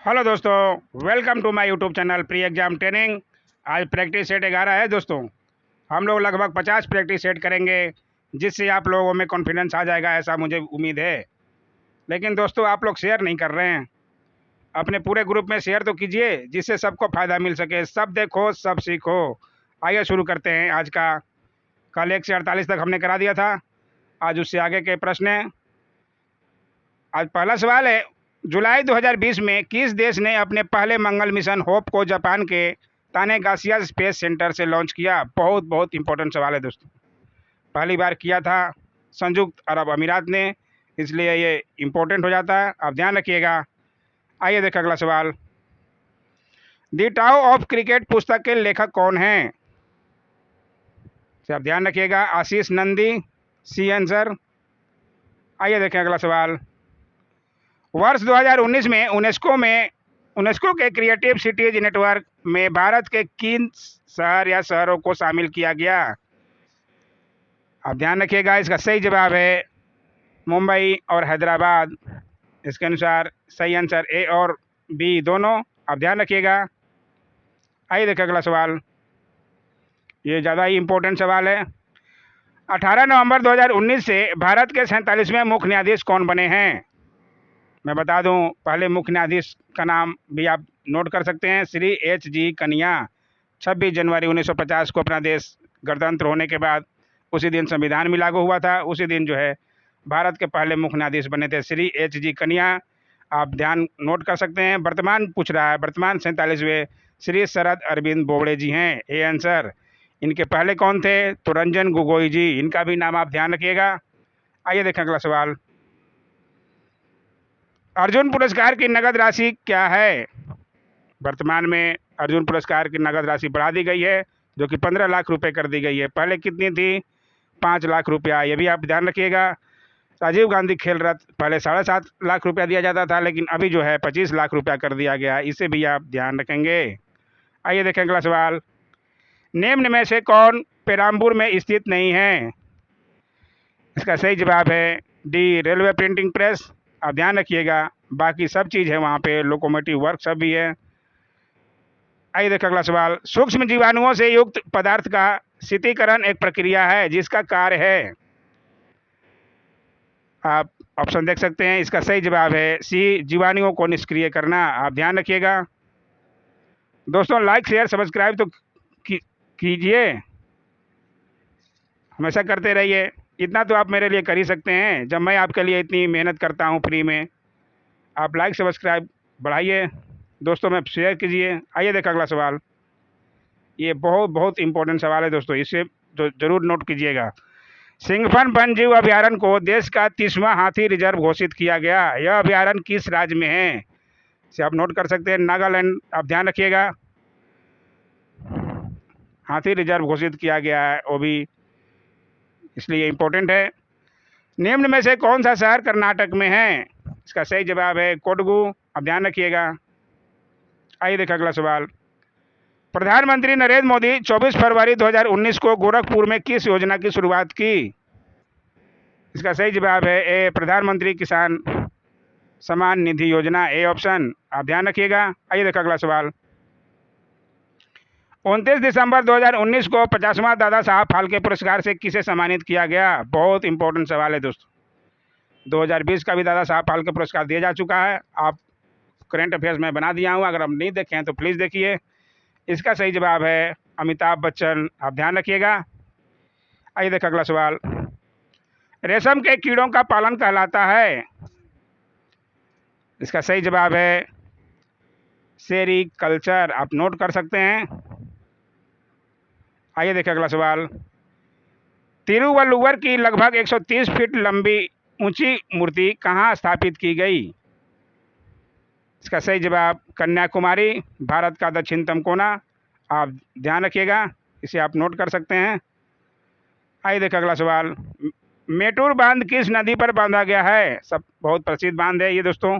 Hello दोस्तों, welcome to my YouTube channel pre exam training. आज practice set 11 है दोस्तों। हम लोग लगभग 50 प्रैक्टिस सेट करेंगे, जिससे आप लोगों में कॉन्फिडेंस आ जाएगा, ऐसा मुझे उम्मीद है। लेकिन दोस्तों, आप लोग शेयर नहीं कर रहे हैं। अपने पूरे ग्रुप में शेयर तो कीजिए, जिससे सबको फ़ायदा मिल सके। सब देखो, सब सीखो। आइए शुरू करते हैं आज का। कल 1 से 48 तक हमने करा दिया था। आज उससे आगे के प्रश्न हैं। आज पहला सवाल है, जुलाई 2020 में किस देश ने अपने पहले मंगल मिशन होप को जापान के तानेगाशिया स्पेस सेंटर से लॉन्च किया? बहुत बहुत इंपॉर्टेंट सवाल है दोस्तों। पहली बार किया था संयुक्त अरब अमीरात ने, इसलिए ये इंपॉर्टेंट हो जाता है। आप ध्यान रखिएगा। आइए देखें अगला सवाल। दी टाओ ऑफ क्रिकेट पुस्तक के लेखक कौन हैं? आप ध्यान रखिएगा। आशीष नंदी, सी आंसर। आइए देखें अगला सवाल। वर्ष 2019 में यूनेस्को के क्रिएटिव सिटीज नेटवर्क में भारत के किन शहर या शहरों को शामिल किया गया? आप ध्यान रखिएगा। इसका सही जवाब है मुंबई और हैदराबाद। इसके अनुसार सही आंसर ए और बी दोनों। आप ध्यान रखिएगा। आइए देखें अगला सवाल। ये ज़्यादा ही इम्पोर्टेंट सवाल है। 18 नवंबर 2019 से भारत के 47वें मुख्य न्यायाधीश कौन बने हैं? मैं बता दूं, पहले मुख्य न्यायाधीश का नाम भी आप नोट कर सकते हैं, श्री H.G. कनिया। 26 जनवरी 1950 को अपना देश गणतंत्र होने के बाद उसी दिन संविधान भी लागू हुआ था। उसी दिन जो है भारत के पहले मुख्य न्यायाधीश बने थे श्री H.G. कनिया। आप ध्यान नोट कर सकते हैं। वर्तमान पूछ रहा है, वर्तमान 47वें श्री शरद अरविंद बोबड़े जी हैं, ए आंसर। इनके पहले कौन थे? तो रंजन गोगोई जी। इनका भी नाम आप ध्यान रखिएगा। आइए देखें अगला सवाल। अर्जुन पुरस्कार की नगद राशि क्या है? वर्तमान में अर्जुन पुरस्कार की नगद राशि बढ़ा दी गई है, जो कि 15 लाख रुपए कर दी गई है। पहले कितनी थी? 5 लाख रुपया। ये भी आप ध्यान रखिएगा। राजीव गांधी खेल रत्न पहले 7.5 लाख रुपया दिया जाता था, लेकिन अभी जो है 25 लाख रुपया कर दिया गया। इसे भी आप ध्यान रखेंगे। आइए देखें अगला सवाल। निम्न में से कौन पेराम्बूर में स्थित नहीं है? इसका सही जवाब है डी, रेलवे प्रिंटिंग प्रेस। आप ध्यान रखिएगा। बाकी सब चीज़ है वहाँ पे, लोकोमोटिव वर्क सब भी है। आइए देखें अगला सवाल। सूक्ष्म जीवाणुओं से युक्त पदार्थ का शीतीकरण एक प्रक्रिया है जिसका कार्य है। आप ऑप्शन देख सकते हैं। इसका सही जवाब है सी, जीवाणुओं को निष्क्रिय करना। आप ध्यान रखिएगा। दोस्तों, लाइक शेयर सब्सक्राइब तो कीजिए, हमेशा करते रहिए। इतना तो आप मेरे लिए कर ही सकते हैं, जब मैं आपके लिए इतनी मेहनत करता हूँ फ्री में। आप लाइक सब्सक्राइब बढ़ाइए, दोस्तों में शेयर कीजिए। आइए देखा अगला सवाल। ये बहुत बहुत इंपॉर्टेंट सवाल है दोस्तों, इसे तो ज़रूर नोट कीजिएगा। सिंघफन वन्य जीव अभयारण्य को देश का 30वां हाथी रिजर्व घोषित किया गया। यह अभयारण्य किस राज्य में है? इसे आप नोट कर सकते हैं, नागालैंड। आप ध्यान रखिएगा। हाथी रिजर्व घोषित किया गया है, वो भी इसलिए इम्पोर्टेंट है। निम्न में से कौन सा शहर कर्नाटक में है? इसका सही जवाब है कोडगू। आप ध्यान रखिएगा। आइए देखा अगला सवाल। प्रधानमंत्री नरेंद्र मोदी 24 फरवरी 2019 को गोरखपुर में किस योजना की शुरुआत की? इसका सही जवाब है ए, प्रधानमंत्री किसान सम्मान निधि योजना, ए ऑप्शन। आप ध्यान रखिएगा। आइए देखा अगला सवाल। 29 दिसंबर 2019 को 50वां दादा साहब फाल्के पुरस्कार से किसे सम्मानित किया गया? बहुत इंपॉर्टेंट सवाल है दोस्तों। 2020 का भी दादा साहब फाल्के पुरस्कार दिया जा चुका है। आप करंट अफेयर्स में बना दिया हूँ, अगर आप नहीं देखे हैं तो प्लीज़ देखिए। इसका सही जवाब है अमिताभ बच्चन। आप ध्यान रखिएगा। आइए देखा अगला सवाल। रेशम के कीड़ों का पालन कहलाता है? इसका सही जवाब है सेरीकल्चर। आप नोट कर सकते हैं। आइए देखिए अगला सवाल। तिरुवल्लुवर की लगभग 130 फीट लंबी ऊंची मूर्ति कहाँ स्थापित की गई? इसका सही जवाब कन्याकुमारी, भारत का दक्षिणतम कोना। आप ध्यान रखिएगा, इसे आप नोट कर सकते हैं। आइए देखिए अगला सवाल। मेटूर बांध किस नदी पर बांधा गया है? सब बहुत प्रसिद्ध बांध है ये दोस्तों।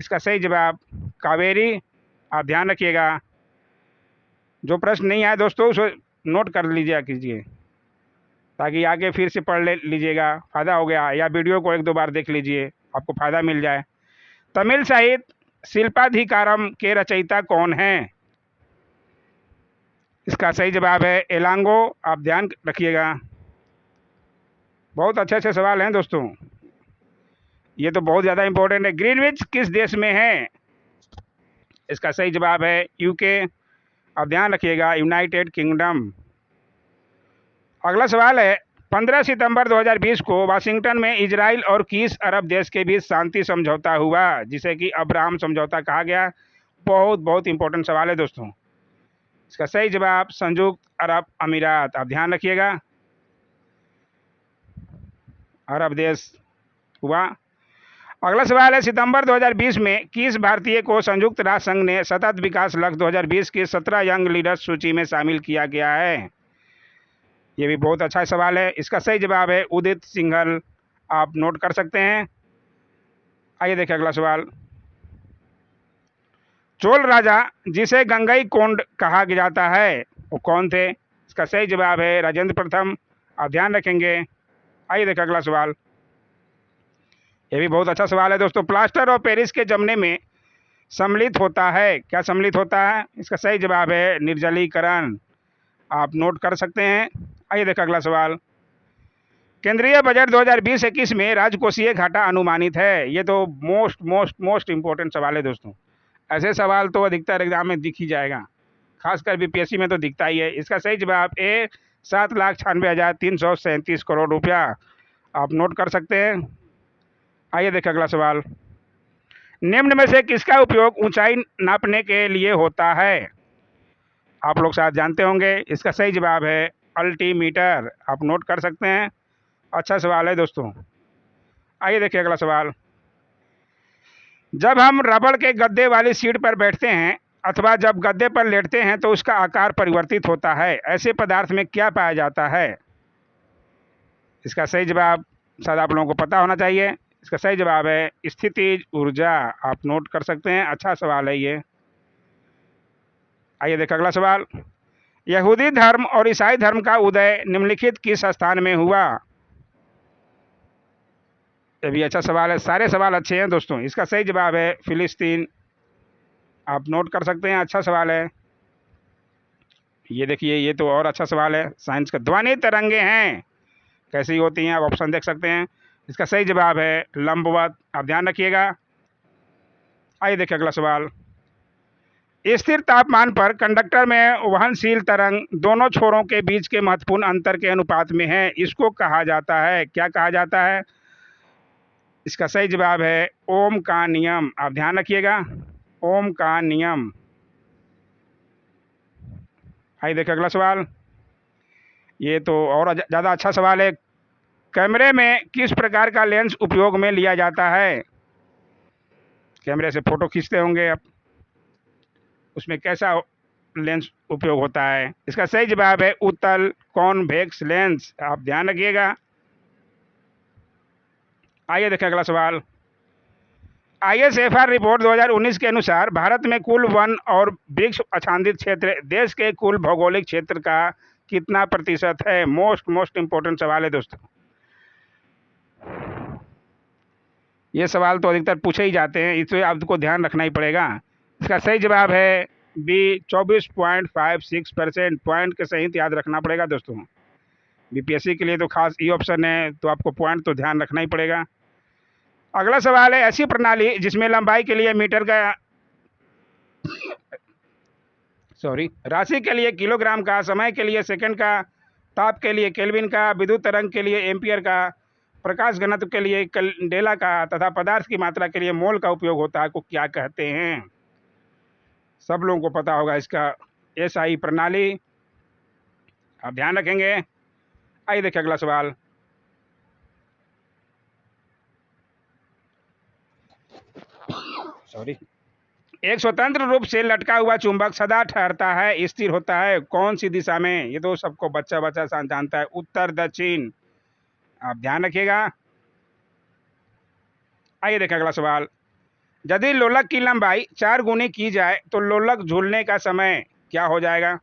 इसका सही जवाब कावेरी। आप ध्यान रखिएगा। जो प्रश्न नहीं आए दोस्तों, उसे नोट कर लीजिए कीजिए, ताकि आगे फिर से पढ़ लीजिएगा, फ़ायदा हो गया। या वीडियो को 1-2 बार देख लीजिए, आपको फ़ायदा मिल जाए। तमिल साहित्य शिल्पाधिकारम के रचयिता कौन हैं? इसका सही जवाब है एलांगो। आप ध्यान रखिएगा, बहुत अच्छे अच्छे सवाल हैं दोस्तों, ये तो बहुत ज़्यादा इंपॉर्टेंट है। ग्रीनविच किस देश में है? इसका सही जवाब है यूके। आप ध्यान रखिएगा, यूनाइटेड किंगडम। अगला सवाल है 15 सितंबर 2020 को वाशिंगटन में इजराइल और किस अरब देश के बीच शांति समझौता हुआ, जिसे कि अब्राहम समझौता कहा गया? बहुत बहुत इंपॉर्टेंट सवाल है दोस्तों। इसका सही जवाब संयुक्त अरब अमीरात। आप ध्यान रखिएगा, अरब देश हुआ। अगला सवाल है सितंबर 2020 में किस भारतीय को संयुक्त राष्ट्र संघ ने सतत विकास लक्ष्य 2020 की 17 यंग लीडर्स सूची में शामिल किया गया है? ये भी बहुत अच्छा सवाल है। इसका सही जवाब है उदित सिंघल। आप नोट कर सकते हैं। आइए देखिए अगला सवाल। चोल राजा जिसे गंगई कोंड कहा जाता है वो कौन थे? इसका सही जवाब है राजेंद्र प्रथम। आप ध्यान रखेंगे। आइए देखिए अगला सवाल। ये भी बहुत अच्छा सवाल है दोस्तों। प्लास्टर ऑफ पेरिस के जमने में सम्मिलित होता है, क्या सम्मिलित होता है? इसका सही जवाब है निर्जलीकरण। आप नोट कर सकते हैं। आइए देखिए अगला सवाल। केंद्रीय बजट 2020-21 में राजकोषीय घाटा अनुमानित है। ये तो मोस्ट मोस्ट मोस्ट इंपॉर्टेंट सवाल है दोस्तों। ऐसे सवाल तो अधिकतर एग्जाम में दिख ही जाएगा, खासकर बीपीएससी में तो दिखता ही है। इसका सही जवाब ए 7,96,337 करोड़ रुपया। आप नोट कर सकते हैं। आइए देखिए अगला सवाल। निम्न में से किसका उपयोग ऊंचाई नापने के लिए होता है? आप लोग शायद जानते होंगे। इसका सही जवाब है अल्टीमीटर। आप नोट कर सकते हैं। अच्छा सवाल है दोस्तों। आइए देखिए अगला सवाल। जब हम रबड़ के गद्दे वाली सीट पर बैठते हैं अथवा जब गद्दे पर लेटते हैं तो उसका आकार परिवर्तित होता है। ऐसे पदार्थ में क्या पाया जाता है? इसका सही जवाब शायद आप लोगों को पता होना चाहिए। इसका सही जवाब है स्थितिज ऊर्जा। आप नोट कर सकते हैं। अच्छा सवाल है ये। आइए देखिए अगला सवाल। यहूदी धर्म और ईसाई धर्म का उदय निम्नलिखित किस स्थान में हुआ? ये भी अच्छा सवाल है। सारे सवाल अच्छे हैं दोस्तों। इसका सही जवाब है फिलिस्तीन। आप नोट कर सकते हैं। अच्छा सवाल है ये। देखिए ये तो और अच्छा सवाल है साइंस का। ध्वनि तरंगे हैं कैसी होती हैं? आप ऑप्शन देख सकते हैं। इसका सही जवाब है लंबवत। आप ध्यान रखिएगा। आइए देखिए अगला सवाल। स्थिर तापमान पर कंडक्टर में वहनशील तरंग दोनों छोरों के बीच के महत्वपूर्ण अंतर के अनुपात में है। इसको कहा जाता है, क्या कहा जाता है? इसका सही जवाब है ओम का नियम। आप ध्यान रखिएगा, ओम का नियम। आइए देखिए अगला सवाल। ये तो और ज़्यादा अच्छा सवाल है। कैमरे में किस प्रकार का लेंस उपयोग में लिया जाता है? कैमरे से फ़ोटो खींचते होंगे आप, उसमें कैसा लेंस उपयोग होता है? इसका सही जवाब है उत्तल कॉन्वेक्स लेंस। आप ध्यान रखिएगा। आइए देखिए अगला सवाल। ISFR रिपोर्ट 2019 के अनुसार भारत में कुल वन और वृक्ष आच्छादित क्षेत्र देश के कुल भौगोलिक क्षेत्र का कितना प्रतिशत है? मोस्ट मोस्ट इंपॉर्टेंट सवाल है दोस्तों। ये सवाल तो अधिकतर पूछे ही जाते हैं, इसलिए आपको ध्यान रखना ही पड़ेगा। इसका सही जवाब है बी 24.56%। पॉइंट के सहित याद रखना पड़ेगा दोस्तों। बीपीएससी के लिए तो खास ये ऑप्शन है, तो आपको पॉइंट तो ध्यान रखना ही पड़ेगा। अगला सवाल है ऐसी प्रणाली जिसमें लंबाई के लिए मीटर का राशि के लिए किलोग्राम का, समय के लिए सेकंड का, ताप के लिए केल्विन का, विद्युत तरंग के लिए एम्पियर का, प्रकाश घनत्व के लिए कैंडेला का तथा पदार्थ की मात्रा के लिए मोल का उपयोग होता है, को क्या कहते हैं? सब लोगों को पता होगा इसका। SI प्रणाली। आप ध्यान रखेंगे। आइए देखिए अगला सवाल। एक स्वतंत्र रूप से लटका हुआ चुंबक सदा ठहरता है, स्थिर होता है कौन सी दिशा में? ये तो सबको बच्चा बच्चा जानता है, उत्तर दक्षिण। आप ध्यान रखिएगा। आइए देखिए अगला सवाल। यदि लोलक की लंबाई 4 गुनी की जाए तो लोलक झूलने का समय क्या हो जाएगा?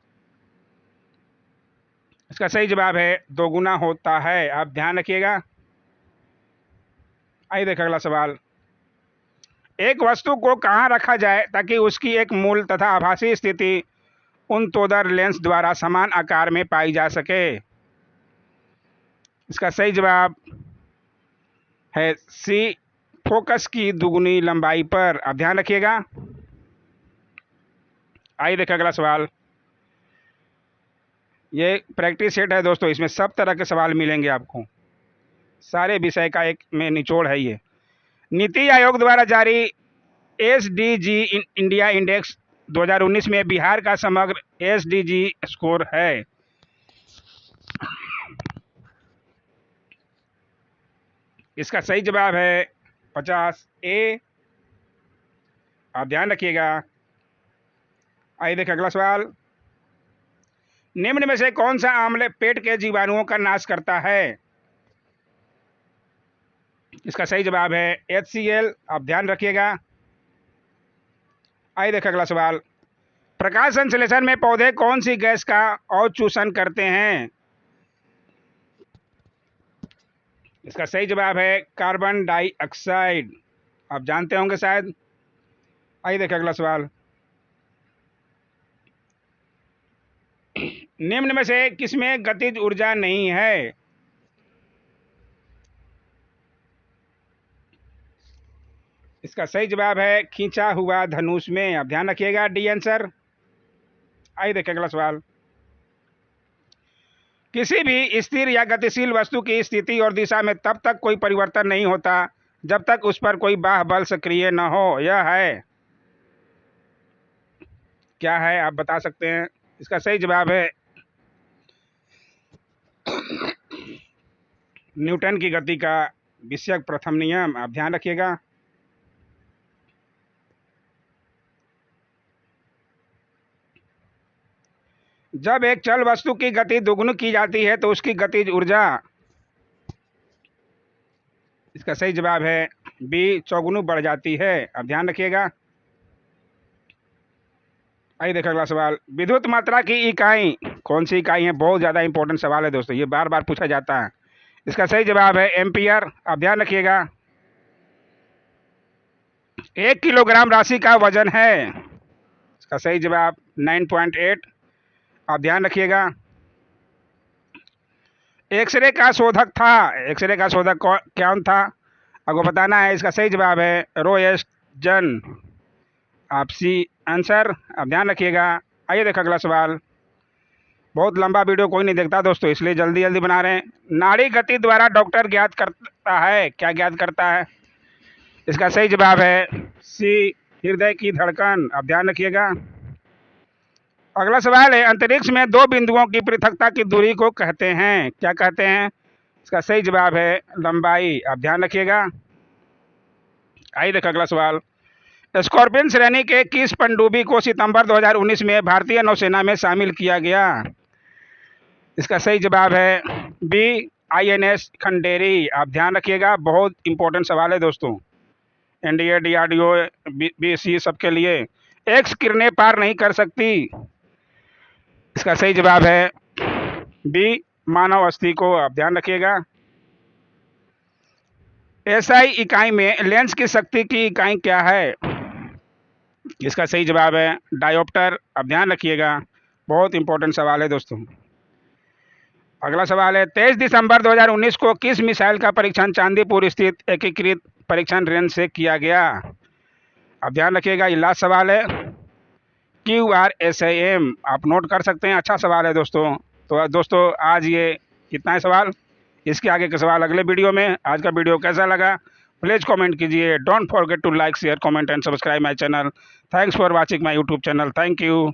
इसका सही जवाब है 2 गुना होता है। आप ध्यान रखिएगा। आइए देखिए अगला सवाल। एक वस्तु को कहाँ रखा जाए ताकि उसकी एक मूल तथा आभासी स्थिति उन तोदर लेंस द्वारा समान आकार में पाई जा सके। इसका सही जवाब है सी, फोकस की दुगुनी लंबाई पर। आप ध्यान रखिएगा। आइए देखिए अगला सवाल। ये प्रैक्टिस सेट है दोस्तों, इसमें सब तरह के सवाल मिलेंगे आपको, सारे विषय का एक में निचोड़ है ये। नीति आयोग द्वारा जारी एसडीजी इंडिया इंडेक्स 2019 में बिहार का समग्र एसडीजी स्कोर है। इसका सही जवाब है 50A। आप ध्यान रखिएगा। आइए देखिए अगला सवाल। निम्न में से कौन सा आम्ल पेट के जीवाणुओं का नाश करता है? इसका सही जवाब है HCl। आप ध्यान रखिएगा। आइए देखिए अगला सवाल। प्रकाश संश्लेषण में पौधे कौन सी गैस का अवशोषण करते हैं? इसका सही जवाब है कार्बन डाइऑक्साइड। आप जानते होंगे शायद। आइए देखिए अगला सवाल। निम्न में से किसमें गतिज ऊर्जा नहीं है? इसका सही जवाब है खींचा हुआ धनुष में। आप ध्यान रखिएगा, डी आंसर। आइए देखिए अगला सवाल। किसी भी स्थिर या गतिशील वस्तु की स्थिति और दिशा में तब तक कोई परिवर्तन नहीं होता जब तक उस पर कोई बाह्य बल सक्रिय न हो। यह है, क्या है आप बता सकते हैं? इसका सही जवाब है न्यूटन की गति का विषयक प्रथम नियम। आप ध्यान रखिएगा। जब एक चल वस्तु की गति दोगुनी की जाती है तो उसकी गतिज ऊर्जा, इसका सही जवाब है बी, चौगुनी बढ़ जाती है। अब ध्यान रखिएगा। आइए देखिए अगला सवाल। विद्युत मात्रा की इकाई कौन सी इकाई है? बहुत ज़्यादा इंपॉर्टेंट सवाल है दोस्तों, ये बार बार पूछा जाता है। इसका सही जवाब है एम्पियर। आप ध्यान रखिएगा। 1 किलोग्राम राशि का वजन है। इसका सही जवाब 9.8। आप ध्यान रखिएगा। एक्सरे का शोधक था, एक्सरे का शोधक कौन था आपको बताना है। इसका सही जवाब है रोएस्टन। आप सी आंसर। आप ध्यान रखिएगा। आइए देखो अगला सवाल। बहुत लंबा वीडियो कोई नहीं देखता दोस्तों, इसलिए जल्दी जल्दी बना रहे हैं। नाड़ी गति द्वारा डॉक्टर ज्ञात करता है, क्या ज्ञात करता है? इसका सही जवाब है सी, हृदय की धड़कन। आप ध्यान रखिएगा। अगला सवाल है, अंतरिक्ष में दो बिंदुओं की पृथकता की दूरी को कहते हैं, क्या कहते हैं? इसका सही जवाब है लंबाई। आप ध्यान रखिएगा। आइए देखो अगला सवाल। स्कॉर्पियन श्रेणी के किस पनडुब्बी को सितंबर 2019 में भारतीय नौसेना में शामिल किया गया? इसका सही जवाब है बी, INS खंडेरी। आप ध्यान रखिएगा। बहुत इंपॉर्टेंट सवाल है दोस्तों, NDA, DRDO, BC सबके लिए। एक्स किरणें पार नहीं कर सकती। इसका सही जवाब है बी, मानव अस्थि को। आप ध्यान रखिएगा। SI इकाई में लेंस की शक्ति की इकाई क्या है? इसका सही जवाब है डायोप्टर। आप ध्यान रखिएगा। बहुत इंपॉर्टेंट सवाल है दोस्तों। अगला सवाल है, 23 दिसंबर 2019 को किस मिसाइल का परीक्षण चांदीपुर स्थित एकीकृत परीक्षण रेंज से किया गया? आप ध्यान रखिएगा। ये लास्ट सवाल है QRSAM। आप नोट कर सकते हैं। अच्छा सवाल है दोस्तों। तो दोस्तों आज ये कितना है सवाल, इसके आगे के सवाल अगले वीडियो में। आज का वीडियो कैसा लगा प्लीज़ कमेंट कीजिए। Don't forget to like, share, comment and subscribe my channel. Thanks for watching my YouTube channel. Thank you.